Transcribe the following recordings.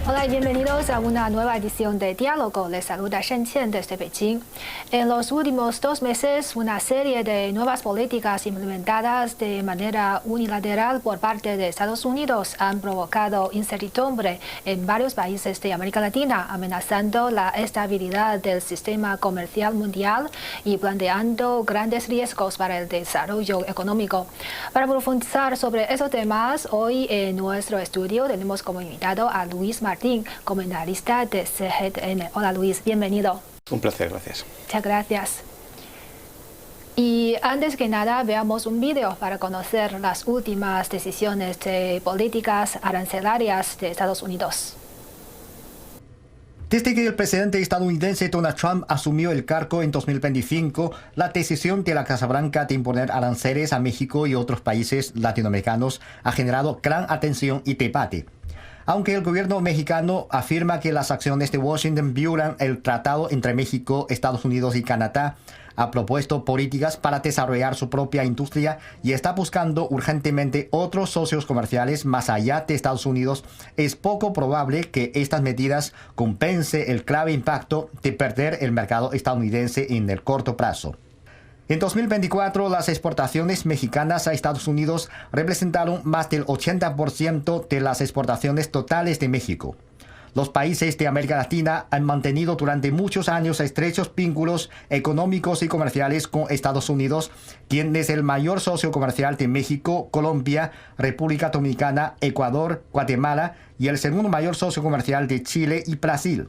Hola y bienvenidos a una nueva edición de Diálogo. Les saluda Shen Qian desde Beijing. En los últimos 2 meses, una serie de nuevas políticas implementadas de manera unilateral por parte de Estados Unidos han provocado incertidumbre en varios países de América Latina, amenazando la estabilidad del sistema comercial mundial y planteando grandes riesgos para el desarrollo económico. Para profundizar sobre esos temas, hoy en nuestro estudio tenemos como invitado a Luis Martín, comentarista de CGTN. Hola Luis, bienvenido. Un placer, gracias. Muchas gracias. Y antes que nada, veamos un vídeo para conocer las últimas decisiones de políticas arancelarias de Estados Unidos. Desde que el presidente estadounidense Donald Trump asumió el cargo en 2025, la decisión de la Casa Blanca de imponer aranceles a México y otros países latinoamericanos ha generado gran atención y debate. Aunque el gobierno mexicano afirma que las acciones de Washington violan el tratado entre México, Estados Unidos y Canadá, ha propuesto políticas para desarrollar su propia industria y está buscando urgentemente otros socios comerciales más allá de Estados Unidos, es poco probable que estas medidas compensen el grave impacto de perder el mercado estadounidense en el corto plazo. En 2024, las exportaciones mexicanas a Estados Unidos representaron más del 80% de las exportaciones totales de México. Los países de América Latina han mantenido durante muchos años estrechos vínculos económicos y comerciales con Estados Unidos, quien es el mayor socio comercial de México, Colombia, República Dominicana, Ecuador, Guatemala y el segundo mayor socio comercial de Chile y Brasil.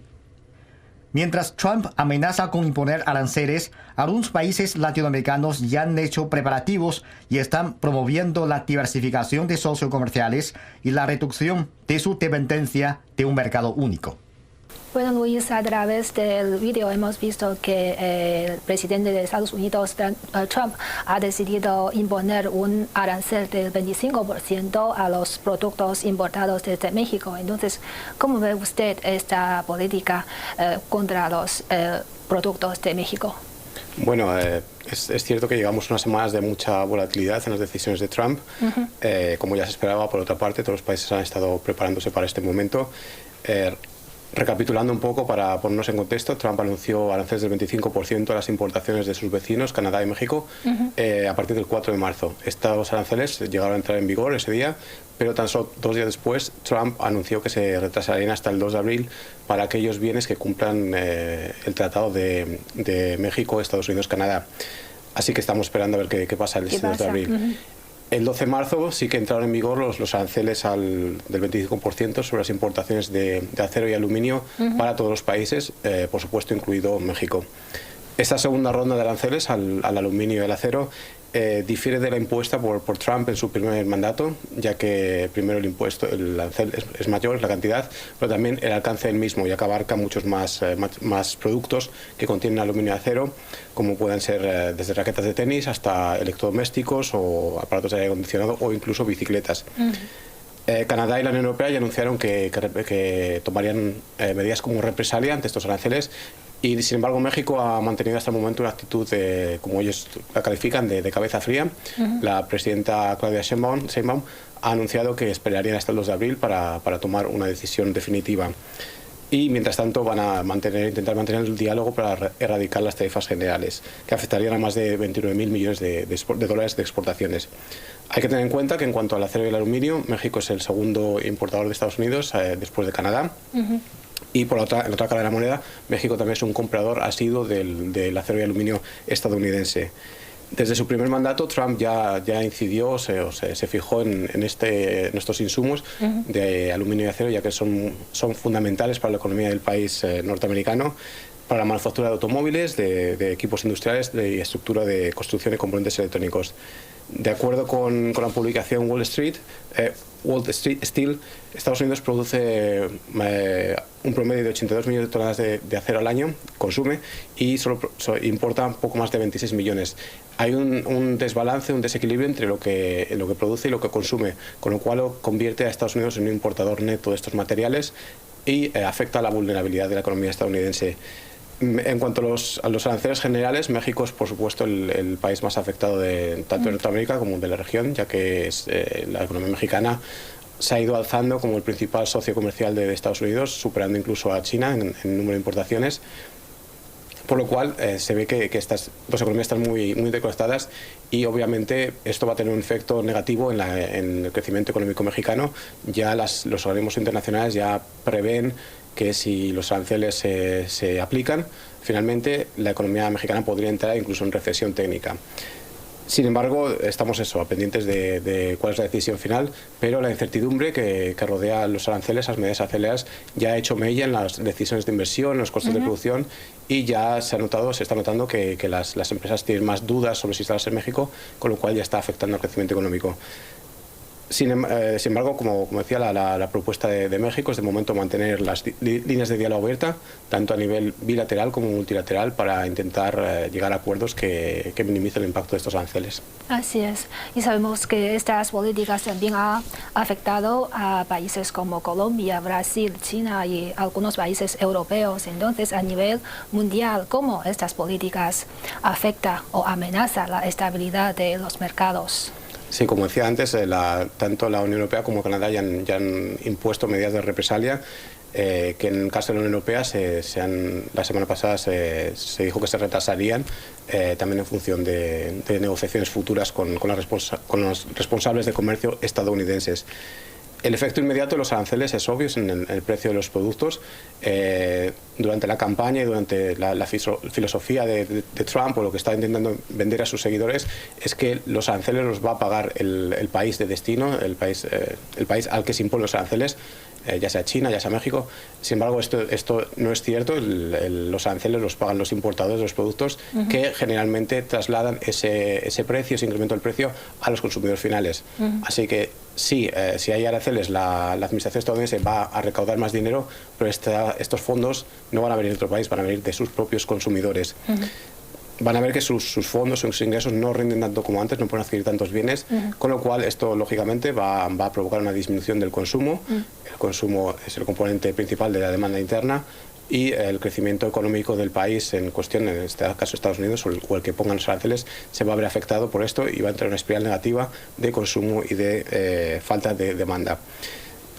Mientras Trump amenaza con imponer aranceles, algunos países latinoamericanos ya han hecho preparativos y están promoviendo la diversificación de socios comerciales y la reducción de su dependencia de un mercado único. Bueno, Luis, a través del vídeo hemos visto que el presidente de Estados Unidos, Trump, ha decidido imponer un arancel del 25% a los productos importados desde México. Entonces, ¿cómo ve usted esta política contra los productos de México? Bueno, es cierto que llevamos unas semanas de mucha volatilidad en las decisiones de Trump. Como ya se esperaba, por otra parte, todos los países han estado preparándose para este momento. Recapitulando un poco, para ponernos en contexto, Trump anunció aranceles del 25% a las importaciones de sus vecinos, Canadá y México, a partir del 4 de marzo. Estos aranceles llegaron a entrar en vigor ese día, pero tan solo 2 días después, Trump anunció que se retrasarían hasta el 2 de abril para aquellos bienes que cumplan el Tratado de México, Estados Unidos, Canadá. Así que estamos esperando a ver qué pasa el 2 de abril. El 12 de marzo sí que entraron en vigor los aranceles del 25% sobre las importaciones de acero y aluminio para todos los países, por supuesto incluido México. Esta segunda ronda de aranceles al aluminio y al acero difiere de la impuesta por Trump en su primer mandato, ya que primero el arancel es mayor, la cantidad, pero también el alcance del mismo, ya que abarca muchos más productos que contienen aluminio y acero, como pueden ser desde raquetas de tenis hasta electrodomésticos o aparatos de aire acondicionado o incluso bicicletas. Canadá y la Unión Europea ya anunciaron que tomarían medidas como represalia ante estos aranceles. Y sin embargo México ha mantenido hasta el momento una actitud, como ellos la califican, de cabeza fría. La presidenta Claudia Sheinbaum ha anunciado que esperarían hasta el 2 de abril para tomar una decisión definitiva. Y mientras tanto van a intentar mantener el diálogo para erradicar las tarifas generales, que afectarían a más de 29.000 millones de dólares de exportaciones. Hay que tener en cuenta que en cuanto al acero y el aluminio, México es el segundo importador de Estados Unidos después de Canadá. Y por en la otra cara de la moneda, México también es un comprador asiduo del acero y aluminio estadounidense. Desde su primer mandato, Trump ya incidió, se fijó en estos insumos de aluminio y acero, ya que son fundamentales para la economía del país norteamericano, para la manufactura de automóviles, de equipos industriales y estructura de construcción de componentes electrónicos. De acuerdo con la publicación Wall Street Steel, Estados Unidos produce un promedio de 82 millones de toneladas de acero al año, consume, y solo importa poco más de 26 millones. Hay un desbalance, un desequilibrio entre lo que produce y lo que consume, con lo cual convierte a Estados Unidos en un importador neto de estos materiales y afecta a la vulnerabilidad de la economía estadounidense. En cuanto a los aranceles generales, México es por supuesto el país más afectado tanto de Norteamérica como de la región, ya que la economía mexicana se ha ido alzando como el principal socio comercial de Estados Unidos, superando incluso a China en número de importaciones. Por lo cual se ve que estas dos economías están muy interconectadas y obviamente esto va a tener un efecto negativo en el crecimiento económico mexicano. Ya los organismos internacionales ya prevén que si los aranceles se aplican, finalmente la economía mexicana podría entrar incluso en recesión técnica. Sin embargo, estamos pendientes de cuál es la decisión final, pero la incertidumbre que rodea los aranceles, las medidas arancelarias, ya ha hecho mella en las decisiones de inversión, en los costes de producción, y ya se está notando que las empresas tienen más dudas sobre si instalarse en México, con lo cual ya está afectando al crecimiento económico. Sin embargo, como decía, la propuesta de México es de momento mantener las líneas de diálogo abiertas, tanto a nivel bilateral como multilateral, para intentar llegar a acuerdos que minimicen el impacto de estos aranceles. Así es. Y sabemos que estas políticas también han afectado a países como Colombia, Brasil, China y algunos países europeos. Entonces, a nivel mundial, ¿cómo estas políticas afectan o amenazan la estabilidad de los mercados? Sí, como decía antes, tanto la Unión Europea como Canadá ya han impuesto medidas de represalia que en el caso de la Unión Europea la semana pasada se dijo que se retrasarían también en función de negociaciones futuras con los responsables de comercio estadounidenses. El efecto inmediato de los aranceles es obvio en el precio de los productos. Durante la campaña y durante la filosofía de Trump, o lo que está intentando vender a sus seguidores, es que los aranceles los va a pagar el país de destino, el país al que se imponen los aranceles, ya sea China, ya sea México. Sin embargo, esto no es cierto. Los aranceles los pagan los importadores de los productos, que generalmente trasladan ese precio, ese incremento del precio, a los consumidores finales. Así que sí, si hay aranceles, la administración estadounidense va a recaudar más dinero, pero estos fondos no van a venir de otro país, van a venir de sus propios consumidores. Van a ver que sus fondos, sus ingresos no rinden tanto como antes, no pueden adquirir tantos bienes, con lo cual esto lógicamente va a provocar una disminución del consumo. El consumo es el componente principal de la demanda interna, y el crecimiento económico del país en cuestión, en este caso Estados Unidos, o el que pongan los aranceles, se va a ver afectado por esto y va a entrar en una espiral negativa de consumo y de falta de demanda.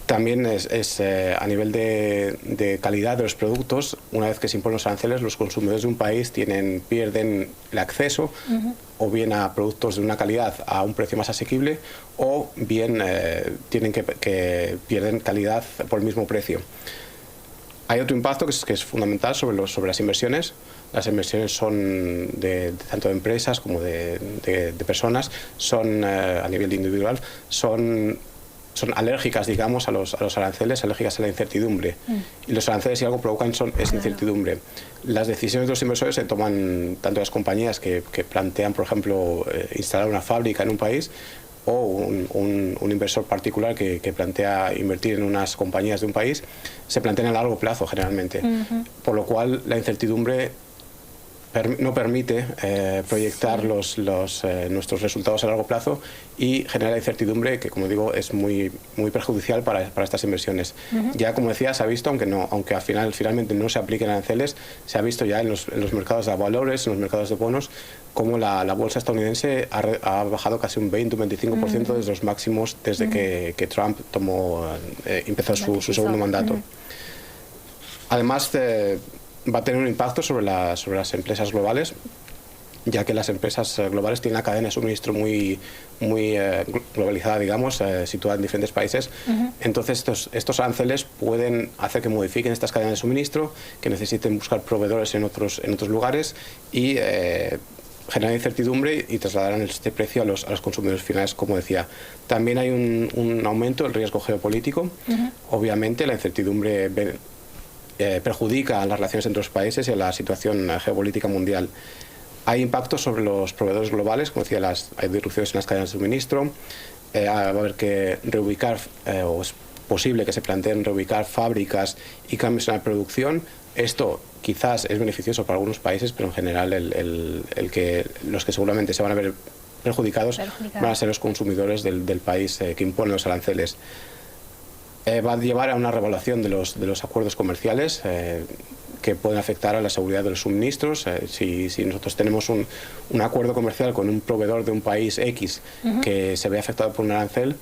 También a nivel de calidad de los productos. Una vez que se imponen los aranceles, los consumidores de un país pierden el acceso o bien a productos de una calidad a un precio más asequible, o bien pierden calidad por el mismo precio. Hay otro impacto que es fundamental sobre las inversiones. Las inversiones son tanto de empresas como de personas, son a nivel individual, son alérgicas, digamos, a los aranceles, alérgicas a la incertidumbre. Y los aranceles, si algo provocan, es incertidumbre. Las decisiones de los inversores se toman tanto las compañías que plantean, por ejemplo, instalar una fábrica en un país, o un inversor particular que plantea invertir en unas compañías de un país, se plantean a largo plazo generalmente. Por lo cual la incertidumbre no permite proyectar nuestros resultados a largo plazo, y genera incertidumbre que, como digo, es muy perjudicial para estas inversiones. Ya, como decía, se ha visto, aunque finalmente no se apliquen aranceles, se ha visto ya en los mercados de valores, en los mercados de bonos, como la bolsa estadounidense ha bajado casi un 20-25% desde los máximos desde que Trump empezó su segundo mandato. Además, va a tener un impacto sobre las empresas globales, ya que las empresas globales tienen una cadena de suministro muy globalizada, digamos, situada en diferentes países. Entonces, estos aranceles pueden hacer que modifiquen estas cadenas de suministro, que necesiten buscar proveedores en otros lugares, y generar incertidumbre y trasladarán este precio a los consumidores finales, como decía. También hay un aumento del riesgo geopolítico. Obviamente, la incertidumbre perjudica a las relaciones entre los países y a la situación geopolítica mundial. Hay impactos sobre los proveedores globales, como decía, hay disrupciones en las cadenas de suministro. Va a haber que reubicar, o es posible que se planteen reubicar fábricas y cambios en la producción. Esto quizás es beneficioso para algunos países, pero en general los que seguramente se van a ver perjudicados van a ser los consumidores del país que impone los aranceles. Va a llevar a una revaluación de los acuerdos comerciales que pueden afectar a la seguridad de los suministros. Si nosotros tenemos un acuerdo comercial con un proveedor de un país X que se ve afectado por un arancel,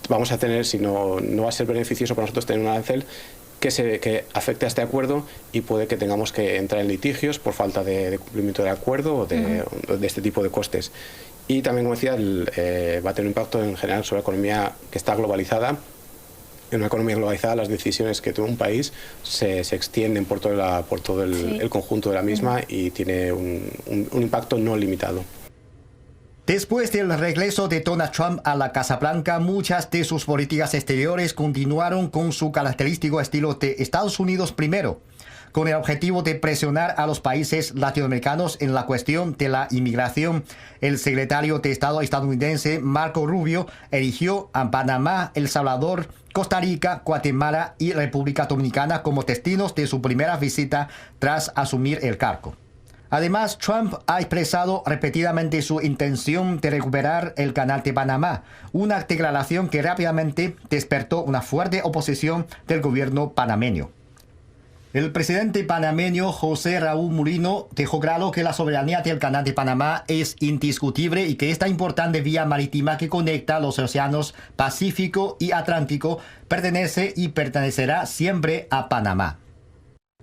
vamos a tener, si no va a ser beneficioso para nosotros tener un arancel que afecte a este acuerdo, y puede que tengamos que entrar en litigios por falta de cumplimiento del acuerdo o de este tipo de costes. Y también, como decía, va a tener un impacto en general sobre la economía que está globalizada. En una economía globalizada, las decisiones que toma un país se extienden por todo el conjunto de la misma, y tiene un impacto no limitado. Después del regreso de Donald Trump a la Casa Blanca, muchas de sus políticas exteriores continuaron con su característico estilo de Estados Unidos primero, con el objetivo de presionar a los países latinoamericanos en la cuestión de la inmigración. El secretario de Estado estadounidense Marco Rubio eligió a Panamá, El Salvador, Costa Rica, Guatemala y República Dominicana como destinos de su primera visita tras asumir el cargo. Además, Trump ha expresado repetidamente su intención de recuperar el Canal de Panamá, una declaración que rápidamente despertó una fuerte oposición del gobierno panameño. El presidente panameño José Raúl Mulino dejó claro que la soberanía del Canal de Panamá es indiscutible y que esta importante vía marítima que conecta los océanos Pacífico y Atlántico pertenece y pertenecerá siempre a Panamá.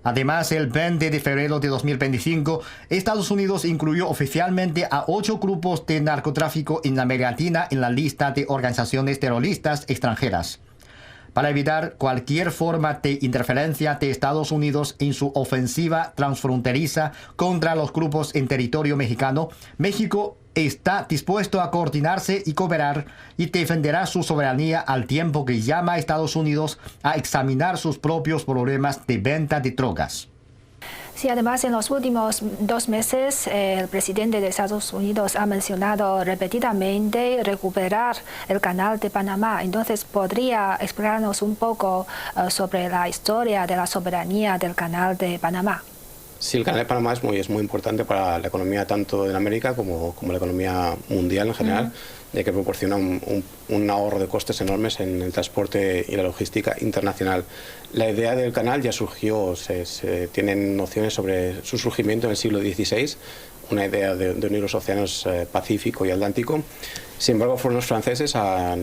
Además, el 20 de febrero de 2025, Estados Unidos incluyó oficialmente a 8 grupos de narcotráfico en América Latina en la lista de organizaciones terroristas extranjeras. Para evitar cualquier forma de interferencia de Estados Unidos en su ofensiva transfronteriza contra los grupos en territorio mexicano, México está dispuesto a coordinarse y cooperar, y defenderá su soberanía al tiempo que llama a Estados Unidos a examinar sus propios problemas de venta de drogas. Sí, además, en los últimos 2 meses, el presidente de Estados Unidos ha mencionado repetidamente recuperar el Canal de Panamá. Entonces, ¿podría explicarnos un poco sobre la historia de la soberanía del Canal de Panamá? Sí, el Canal de Panamá es muy importante para la economía tanto de América como la economía mundial en general, ya que proporciona un ahorro de costes enormes en el transporte y la logística internacional. La idea del canal ya surgió, se tienen nociones sobre su surgimiento en el siglo XVI, una idea de unir los océanos Pacífico y Atlántico. Sin embargo, fueron los franceses a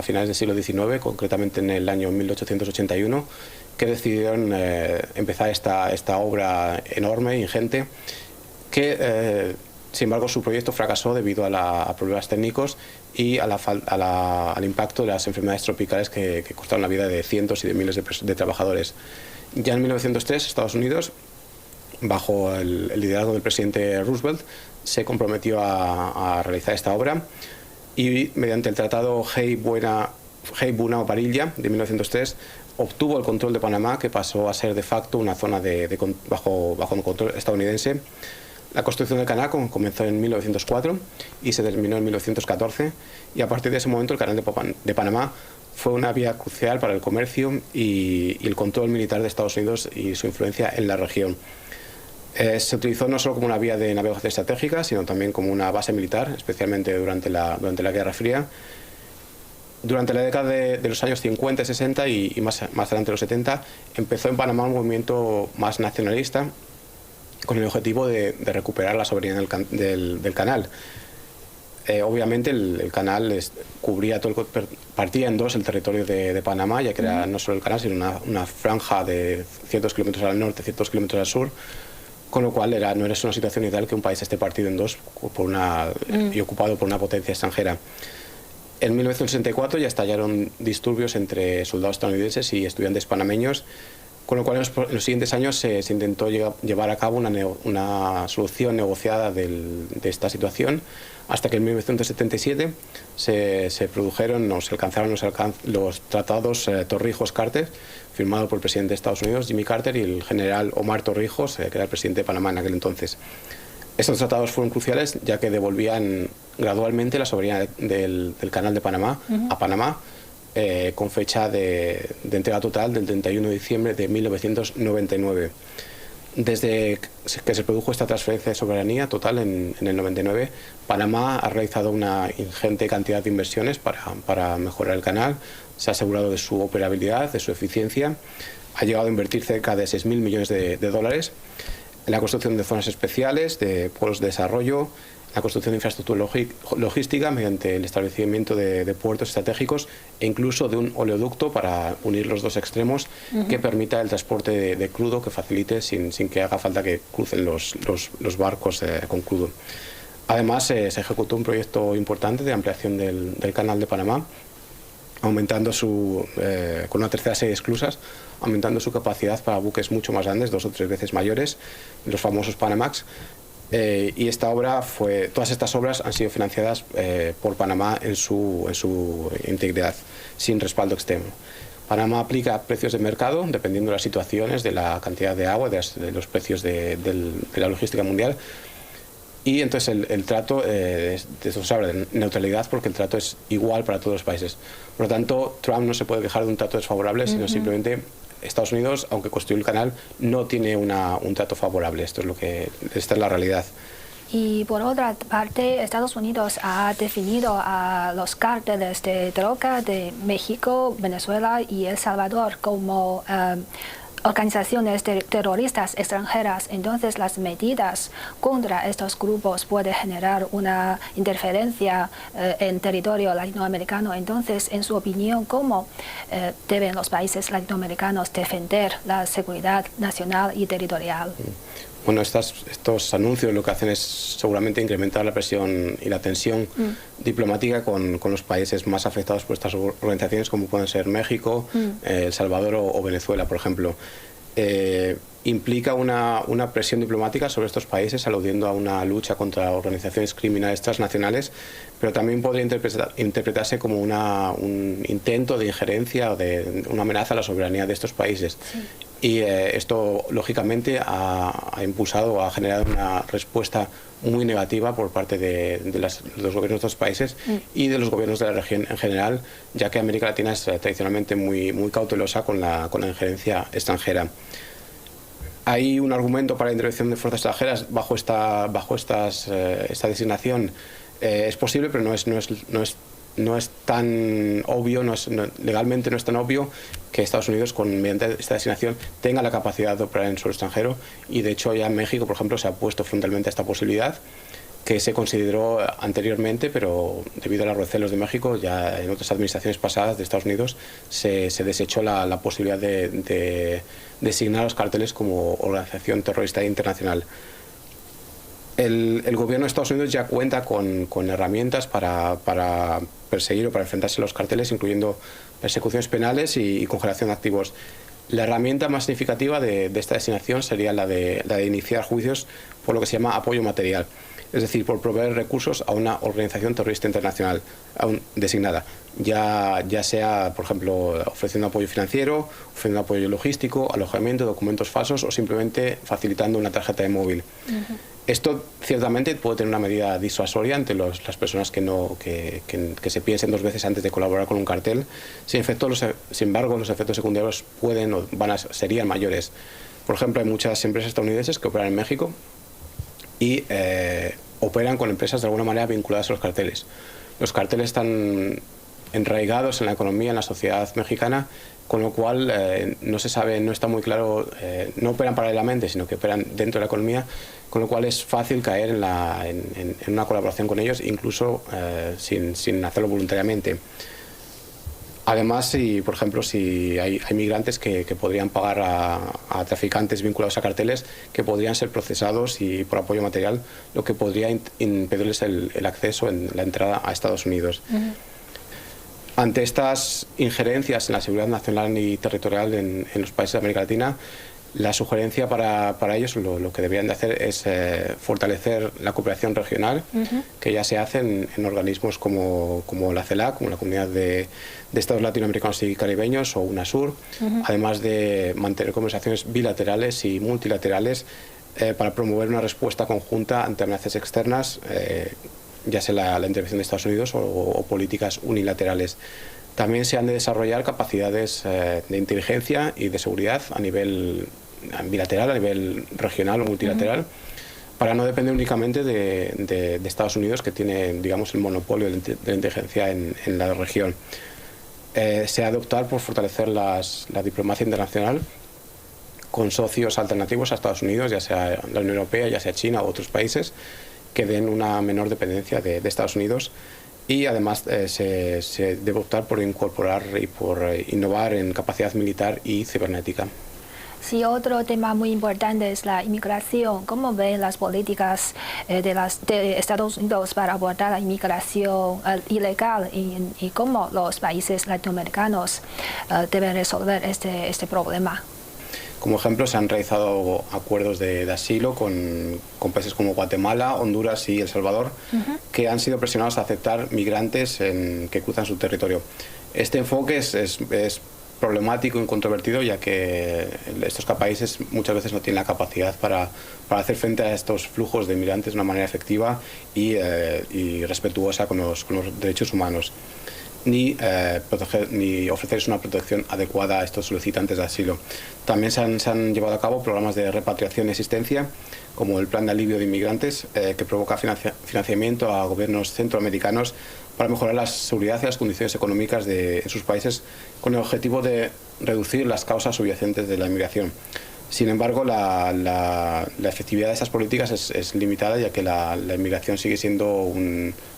finales del siglo XIX, concretamente en el año 1881, que decidieron empezar esta obra enorme, ingente, que sin embargo su proyecto fracasó debido a problemas técnicos y al impacto de las enfermedades tropicales que costaron la vida de cientos y de miles de trabajadores. Ya en 1903, Estados Unidos, bajo el liderazgo del presidente Roosevelt, se comprometió a realizar esta obra, y mediante el tratado Hay-Buena-Parilla de 1903 obtuvo el control de Panamá, que pasó a ser de facto una zona bajo control estadounidense. La construcción del canal comenzó en 1904 y se terminó en 1914, y a partir de ese momento el Canal de Panamá fue una vía crucial para el comercio y el control militar de Estados Unidos y su influencia en la región. Se utilizó no solo como una vía de navegación estratégica, sino también como una base militar, especialmente durante la Guerra Fría. Durante la década de los años 50 y 60 y más adelante de los 70, empezó en Panamá un movimiento más nacionalista con el objetivo de recuperar la soberanía del canal. Obviamente el canal cubría partía en dos el territorio de Panamá, ya que era no solo el canal, sino una franja de cientos kilómetros al norte, cientos kilómetros al sur, con lo cual no era una situación ideal que un país esté partido en dos y ocupado por una potencia extranjera. En 1964 ya estallaron disturbios entre soldados estadounidenses y estudiantes panameños, con lo cual en los siguientes años se intentó llevar a cabo una solución negociada de esta situación, hasta que en 1977 se produjeron o se alcanzaron los tratados Torrijos-Carter, firmados por el presidente de Estados Unidos, Jimmy Carter, y el general Omar Torrijos, que era el presidente de Panamá en aquel entonces. Estos tratados fueron cruciales, ya que devolvían gradualmente la soberanía del Canal de Panamá a Panamá, con fecha de entrega total del 31 de diciembre de 1999. Desde que se produjo esta transferencia de soberanía total en el 99, Panamá ha realizado una ingente cantidad de inversiones para mejorar el canal, se ha asegurado de su operabilidad, de su eficiencia, ha llegado a invertir cerca de 6.000 millones de dólares en la construcción de zonas especiales, de polos de desarrollo, la construcción de infraestructura logística mediante el establecimiento de puertos estratégicos e incluso de un oleoducto para unir los dos extremos que permita el transporte de crudo, que facilite sin que haga falta que crucen los barcos con crudo. Además, se ejecutó un proyecto importante de ampliación del Canal de Panamá, aumentando con una tercera serie de esclusas, aumentando su capacidad para buques mucho más grandes, 2 o 3 veces mayores, los famosos Panamax. Y todas estas obras han sido financiadas por Panamá en su integridad, sin respaldo externo. Panamá aplica precios de mercado dependiendo de las situaciones, de la cantidad de agua, de los precios de la logística mundial. Y entonces el trato, esto se habla de neutralidad porque el trato es igual para todos los países. Por lo tanto, Trump no se puede quejar de un trato desfavorable, sino simplemente Estados Unidos, aunque construyó el canal, no tiene un trato favorable. Esta es la realidad. Y por otra parte, Estados Unidos ha definido a los cárteles de droga de México, Venezuela y El Salvador como organizaciones terroristas extranjeras. Entonces, las medidas contra estos grupos pueden generar una interferencia en territorio latinoamericano. Entonces, en su opinión, ¿cómo deben los países latinoamericanos defender la seguridad nacional y territorial? Bueno, estos anuncios lo que hacen es seguramente incrementar la presión y la tensión diplomática con los países más afectados por estas organizaciones, como pueden ser México, El Salvador o Venezuela, por ejemplo. Implica una presión diplomática sobre estos países, aludiendo a una lucha contra organizaciones criminales transnacionales, pero también podría interpretarse como un intento de injerencia o de una amenaza a la soberanía de estos países. Sí. Y esto, lógicamente, ha impulsado o ha generado una respuesta muy negativa por parte de los gobiernos de estos países y de los gobiernos de la región en general, ya que América Latina es tradicionalmente muy cautelosa con la injerencia extranjera. Hay un argumento para la intervención de fuerzas extranjeras bajo esta designación. Es posible, pero no es tan obvio, legalmente no es tan obvio que Estados Unidos, mediante esta designación, tenga la capacidad de operar en suelo extranjero. Y de hecho ya en México, por ejemplo, se ha puesto frontalmente a esta posibilidad, que se consideró anteriormente, pero debido a los recelos de México, ya en otras administraciones pasadas de Estados Unidos, se desechó la posibilidad de designar a los cárteles como organización terrorista internacional. El gobierno de Estados Unidos ya cuenta con herramientas para perseguir o para enfrentarse a los carteles, incluyendo persecuciones penales y congelación de activos. La herramienta más significativa de esta designación sería la de iniciar juicios por lo que se llama apoyo material, es decir, por proveer recursos a una organización terrorista internacional designada, ya sea, por ejemplo, ofreciendo apoyo financiero, ofreciendo apoyo logístico, alojamiento, documentos falsos o simplemente facilitando una tarjeta de móvil. Esto ciertamente puede tener una medida disuasoria ante las personas que se piensen 2 veces antes de colaborar con un cartel. Sin embargo, los efectos secundarios serían mayores. Por ejemplo, hay muchas empresas estadounidenses que operan en México y operan con empresas de alguna manera vinculadas a los carteles. Los carteles están enraigados en la economía, en la sociedad mexicana, con lo cual no se sabe, no está muy claro, no operan paralelamente, sino que operan dentro de la economía, con lo cual es fácil caer en una colaboración con ellos, incluso sin hacerlo voluntariamente. Además, por ejemplo, si hay migrantes que podrían pagar a traficantes vinculados a carteles, que podrían ser procesados y por apoyo material, lo que podría impedirles el acceso en la entrada a Estados Unidos. Ante estas injerencias en la seguridad nacional y territorial en los países de América Latina, la sugerencia para ellos, lo que deberían de hacer es fortalecer la cooperación regional, que ya se hace en organismos como la CELAC, como la Comunidad de Estados Latinoamericanos y Caribeños, o UNASUR, además de mantener conversaciones bilaterales y multilaterales para promover una respuesta conjunta ante amenazas externas, ya sea la intervención de Estados Unidos o políticas unilaterales. También se han de desarrollar capacidades de inteligencia y de seguridad a nivel bilateral, a nivel regional o multilateral, para no depender únicamente de Estados Unidos, que tiene, digamos, el monopolio de la inteligencia en la región. Se ha de optar por fortalecer la diplomacia internacional con socios alternativos a Estados Unidos, ya sea la Unión Europea, ya sea China u otros países, que den una menor dependencia de Estados Unidos. Y además se debe optar por incorporar y por innovar en capacidad militar y cibernética. Sí, otro tema muy importante es la inmigración. ¿Cómo ven las políticas de Estados Unidos para abordar la inmigración ilegal y cómo los países latinoamericanos deben resolver este problema? Como ejemplo, se han realizado acuerdos de asilo con países como Guatemala, Honduras y El Salvador, que han sido presionados a aceptar migrantes que cruzan su territorio. Este enfoque es problemático y controvertido, ya que estos países muchas veces no tienen la capacidad para hacer frente a estos flujos de migrantes de una manera efectiva y respetuosa con los derechos humanos, ni ofrecerles una protección adecuada a estos solicitantes de asilo. También se han llevado a cabo programas de repatriación y asistencia, como el Plan de Alivio de Inmigrantes, que provoca financiamiento a gobiernos centroamericanos para mejorar la seguridad y las condiciones económicas en sus países, con el objetivo de reducir las causas subyacentes de la inmigración. Sin embargo, la efectividad de estas políticas es limitada, ya que la inmigración sigue siendo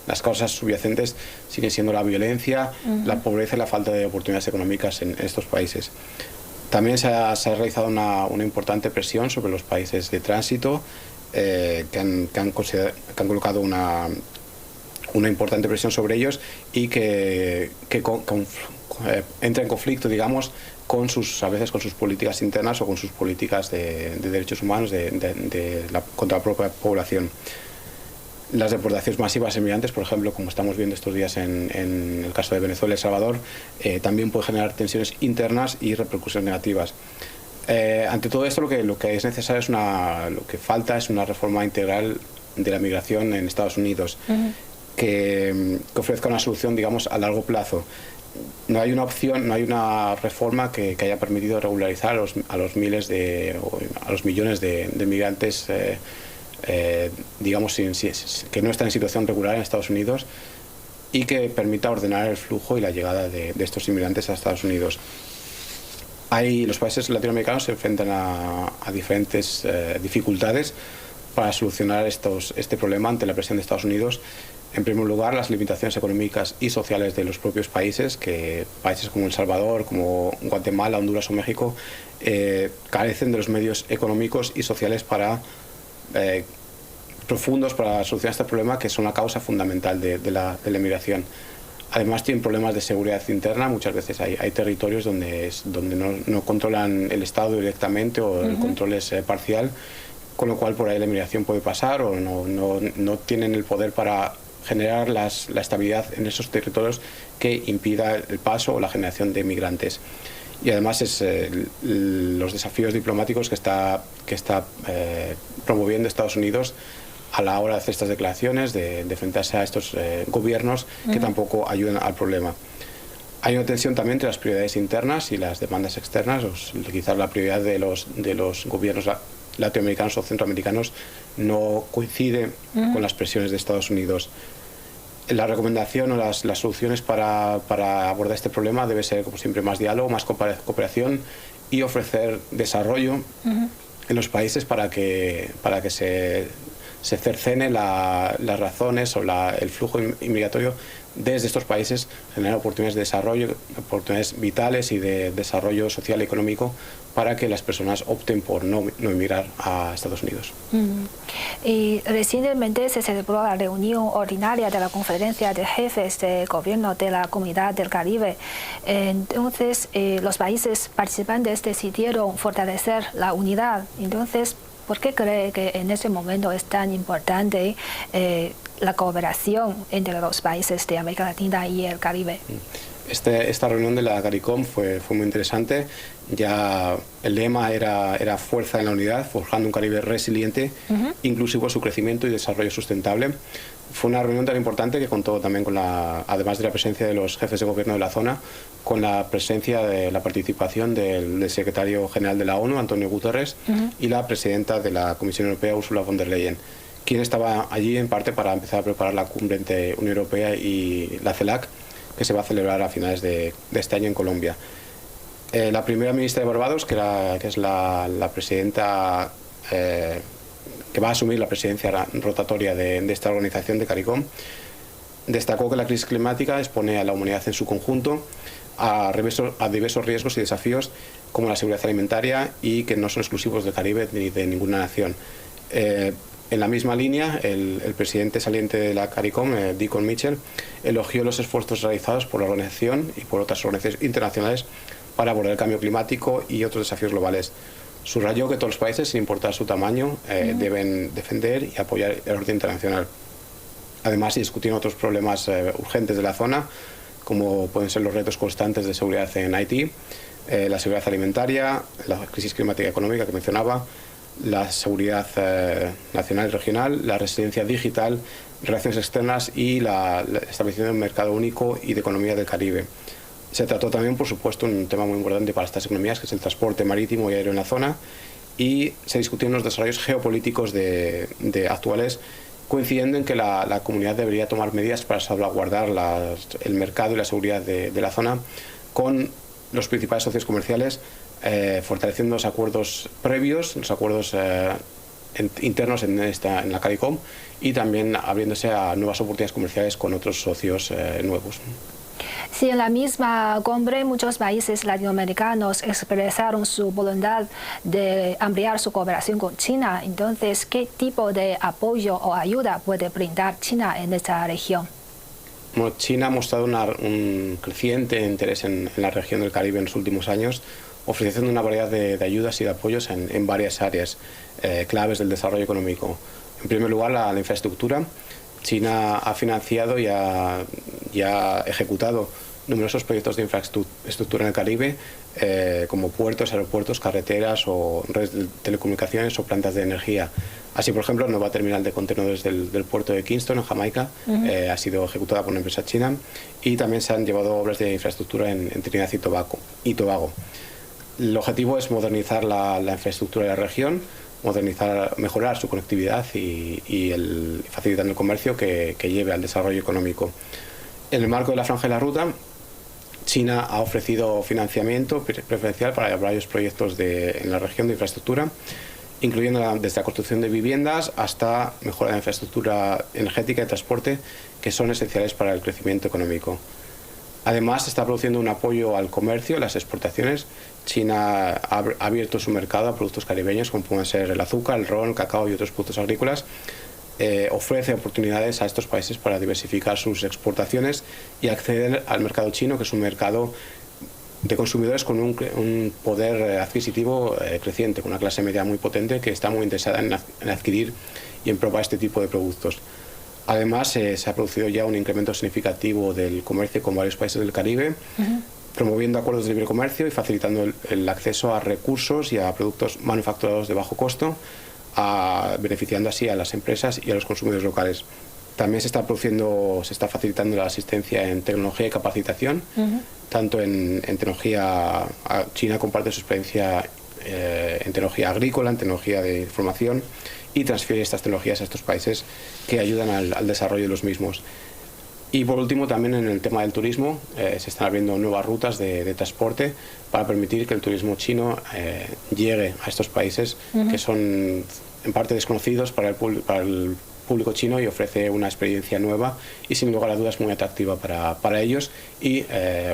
las causas subyacentes siguen siendo la violencia, la pobreza y la falta de oportunidades económicas en estos países. También se ha realizado una importante presión sobre los países de tránsito, que han colocado una importante presión sobre ellos y que entra en conflicto, digamos, a veces con sus políticas internas o con sus políticas de derechos humanos contra la propia población. Las deportaciones masivas de migrantes, por ejemplo, como estamos viendo estos días en el caso de Venezuela y El Salvador, también puede generar tensiones internas y repercusiones negativas. Ante todo esto, lo que es necesario lo que falta es una reforma integral de la migración en Estados Unidos, que ofrezca una solución, digamos, a largo plazo. No hay una opción, no hay una reforma que haya permitido regularizar a los millones de migrantes, digamos, que no están en situación regular en Estados Unidos, y que permita ordenar el flujo y la llegada de estos inmigrantes a Estados Unidos. Los países latinoamericanos se enfrentan a diferentes dificultades para solucionar este problema ante la presión de Estados Unidos. En primer lugar, las limitaciones económicas y sociales de los propios países, que países como El Salvador, como Guatemala, Honduras o México, carecen de los medios económicos y sociales profundos para solucionar este problema, que son la causa fundamental de la inmigración. Además, tienen problemas de seguridad interna. Muchas veces hay territorios donde no controlan el Estado directamente, o el control es parcial, con lo cual por ahí la inmigración puede pasar, o no tienen el poder para generar la estabilidad en esos territorios que impida el paso o la generación de migrantes. Y además los desafíos diplomáticos que está promoviendo Estados Unidos a la hora de hacer estas declaraciones, de enfrentarse a estos gobiernos que tampoco ayudan al problema. Hay una tensión también entre las prioridades internas y las demandas externas. Quizás la prioridad de los gobiernos latinoamericanos o centroamericanos no coincide con las presiones de Estados Unidos. La recomendación o las soluciones para abordar este problema debe ser, como siempre, más diálogo, más cooperación y ofrecer desarrollo en los países para que se cercene las razones o el flujo inmigratorio desde estos países, generar oportunidades de desarrollo, oportunidades vitales y de desarrollo social y económico para que las personas opten por no emigrar a Estados Unidos. Y recientemente se celebró la reunión ordinaria de la Conferencia de Jefes de Gobierno de la Comunidad del Caribe. Entonces, los países participantes decidieron fortalecer la unidad. Entonces, ¿por qué cree que en este momento es tan importante la cooperación entre los países de América Latina y el Caribe? Esta reunión de la CARICOM fue muy interesante. Ya el lema era fuerza en la unidad, forjando un Caribe resiliente, inclusivo a su crecimiento y desarrollo sustentable. Fue una reunión tan importante que contó también además de la presencia de los jefes de gobierno de la zona, con la presencia de la participación del secretario general de la ONU, Antonio Guterres, y la presidenta de la Comisión Europea, Ursula von der Leyen, quien estaba allí en parte para empezar a preparar la cumbre entre Unión Europea y la CELAC, que se va a celebrar a finales de este año en Colombia. La primera ministra de Barbados, que es la presidenta que va a asumir la presidencia rotatoria de esta organización de CARICOM, destacó que la crisis climática expone a la humanidad en su conjunto a diversos riesgos y desafíos como la seguridad alimentaria y que no son exclusivos del Caribe ni de ninguna nación. En la misma línea, el presidente saliente de la CARICOM, Deacon Mitchell, elogió los esfuerzos realizados por la organización y por otras organizaciones internacionales para abordar el cambio climático y otros desafíos globales. Subrayó que todos los países, sin importar su tamaño, deben defender y apoyar el orden internacional. Además, discutieron otros problemas urgentes de la zona, como pueden ser los retos constantes de seguridad en Haití, la seguridad alimentaria, la crisis climática y económica que mencionaba, la seguridad nacional y regional, la resistencia digital, relaciones externas y la establecimiento de un mercado único y de economía del Caribe. Se trató también, por supuesto, un tema muy importante para estas economías, que es el transporte marítimo y aéreo en la zona, y se discutieron los desarrollos geopolíticos actuales, coincidiendo en que la comunidad debería tomar medidas para salvaguardar el mercado y la seguridad de la zona con los principales socios comerciales, fortaleciendo los acuerdos previos, los acuerdos internos en la CARICOM y también abriéndose a nuevas oportunidades comerciales con otros socios nuevos. Sí, en la misma cumbre muchos países latinoamericanos expresaron su voluntad de ampliar su cooperación con China. Entonces, ¿qué tipo de apoyo o ayuda puede brindar China en esta región? Bueno, China ha mostrado un creciente interés en la región del Caribe en los últimos años, ofreciendo una variedad de ayudas y de apoyos en varias áreas claves del desarrollo económico. En primer lugar, la infraestructura. China ha financiado y ha ejecutado numerosos proyectos de infraestructura en el Caribe, como puertos, aeropuertos, carreteras o redes de telecomunicaciones o plantas de energía. Así, por ejemplo, la nueva terminal de contenedores del puerto de Kingston, en Jamaica, ha sido ejecutada por una empresa china, y también se han llevado obras de infraestructura en Trinidad y Tobago. El objetivo es modernizar la infraestructura de la región, mejorar su conectividad y facilitando el comercio que lleve al desarrollo económico. En el marco de la Franja de la Ruta, China ha ofrecido financiamiento preferencial para varios proyectos en la región de infraestructura, incluyendo desde la construcción de viviendas hasta mejora de la infraestructura energética y transporte, que son esenciales para el crecimiento económico. Además, se está produciendo un apoyo al comercio, las exportaciones. China ha abierto su mercado a productos caribeños, como pueden ser el azúcar, el ron, el cacao y otros productos agrícolas. Ofrece oportunidades a estos países para diversificar sus exportaciones y acceder al mercado chino, que es un mercado de consumidores con un poder adquisitivo creciente, con una clase media muy potente que está muy interesada en adquirir y en probar este tipo de productos. Además, se ha producido ya un incremento significativo del comercio con varios países del Caribe, promoviendo acuerdos de libre comercio y facilitando el acceso a recursos y a productos manufacturados de bajo costo, beneficiando así a las empresas y a los consumidores locales. También se está facilitando la asistencia en tecnología y capacitación, tanto en tecnología. China comparte su experiencia en tecnología agrícola, en tecnología de información, y transfiere estas tecnologías a estos países que ayudan al desarrollo de los mismos. Y por último, también en el tema del turismo, se están abriendo nuevas rutas de transporte para permitir que el turismo chino llegue a estos países que son en parte desconocidos para el público chino, y ofrece una experiencia nueva y sin lugar a dudas muy atractiva para ellos y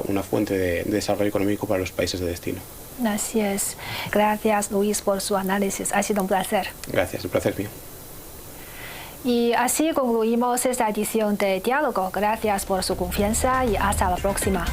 una fuente de desarrollo económico para los países de destino. Así es. Gracias, Luis, por su análisis. Ha sido un placer. Gracias, el placer es mío. Y así concluimos esta edición de Diálogo. Gracias por su confianza y hasta la próxima.